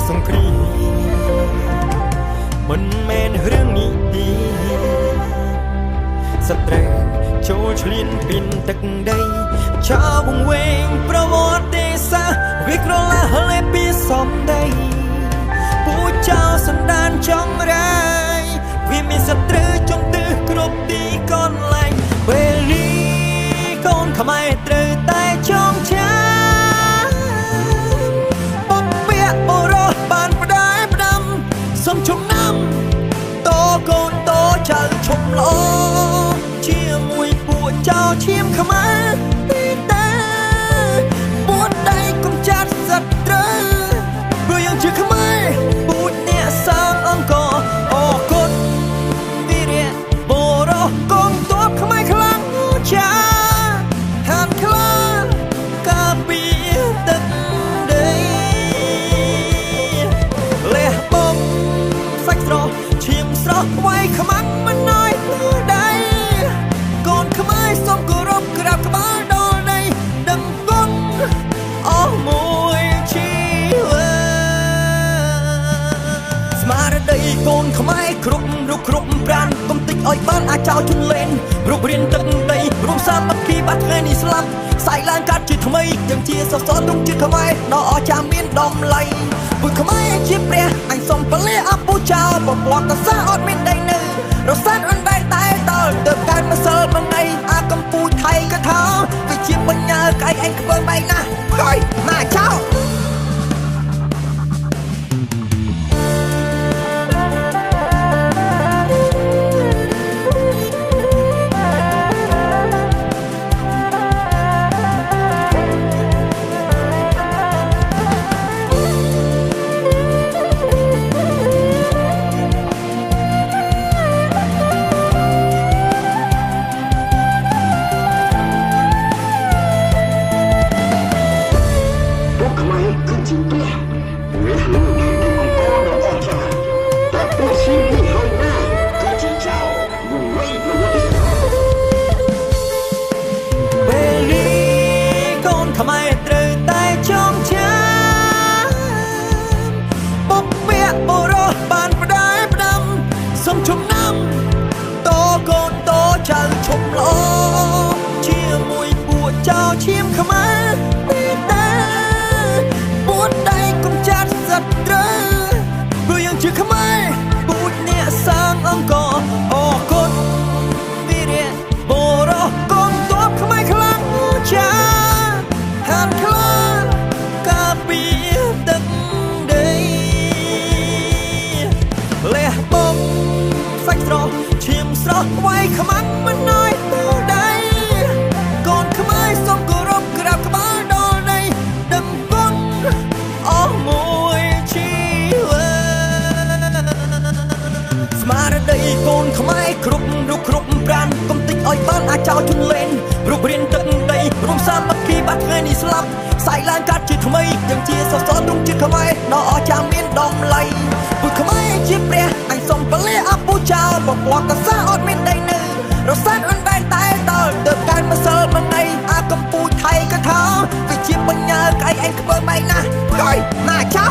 សង្គ្រាមមិនមែនរឿងនេះទេសត្រូវចូលឈ្លានពីនទឹកដីឆាវងវែងប្រវត្តិសាស្ត្រវាក្រឡាស់លេពីសំដីពូចៅសណ្ដានចង់រាយវាមានសត្រូវចង់ទើគ្រប់ទីកន្លែងពេលនេះកូនខ្មែរត្រូវតែចងចាំបុព្វបុរសបានផ្ដាយផ្ដាំសុំជុំណាំតកូនតចៅឈប់ល្អជាមួយពួកចៅឈាមខ្មែរទីតាពួតដៃកុំចាត់សត្រូវព្រោះយើងជាខ្មែរពូជអ្នកសាងអង្គរអរគុណវីរៈបុរសកងទ័ពខ្មែរខ្លាំងចាហានខ្លាការពារទឹកដីលះបង់សាច់ស្រស់ឈាមស្រស់វាយខ្មាំងមិនน้อยដៃកូនខ្មែរសូមគោរពក្រាបក្បាលដល់ដីដឹងគុណអស់មួយជីវិតស្មារតីកូនខ្មែរគ្រប់រូបគ្រប់ប្រាណកុំតិចឲ្យបានអាចោជន់លេនរូបរៀនទឹកដីរួមសាមគ្គីបាត់ថ្ងៃនេះស្លាប់សាយឡើងកាត់ជាថ្មីទាំងជាសសរទុំជាខ្មែរដ៏អស្ចារ្យមានដំឡៃពុទ្ធខ្មែរជាព្រះអញសូមពលិអពុចៅបបកសាអត់មានដីនៅរសានអនដែរតែតើទៅកើតម្សិលមិនអីអាកំពូចថៃកថាវាជាបញ្ញាកៃអញខ្ពើបែកណាស់ហើយណាចោខ្មែរត្រូវតែចងចាំបុព្វបុរសបានផ្ដាយផ្ដាំសុំជុំណាំតកូនតចៅឈប់ល្អជាមួយពួកចៅឈាមខ្មែរទីតាពួតដៃកុំចាត់សត្រូវព្រោះយើងជាខ្មែរពូជអ្នកសាងអង្គរអរគុណវីរៈបុរសកងទ័ពខ្មែរខ្លាំងចាហានខ្លាការពារទឹកដីលះបង់សាច់ស្រស់ឈាមស្រស់វាយខ្មាំងមិនน้อยដៃកូនខ្មែរសូមគោរពក្រាបក្បាលដល់ដីដឹងគុណអស់មួយជីវិតស្មារតីកូនខ្មែរគ្រប់រូបគ្រប់ប្រាណកុំតិចឲ្យបានអាចោជន់លេនរូបរៀនទឹកដីរួមសាមគ្គីបាត់ថ្ងៃនេះស្លាប់សាយឡើងកាត់ជាថ្មីទាំងជាសសរទុំជាខ្មែរដ៏អស្ចារ្យមានដំឡៃពុទ្ធខ្មែរជាព្រះអញសូមពលិអពុចៅបបកសាអត់មានដីនៅរសានអនដែរតែតើទៅកើតម្សិលមិនអីអាកំពូចថៃកថាវាជាបញ្ញាកៃអញខ្ពើបែកណាស់ហើយណាចោ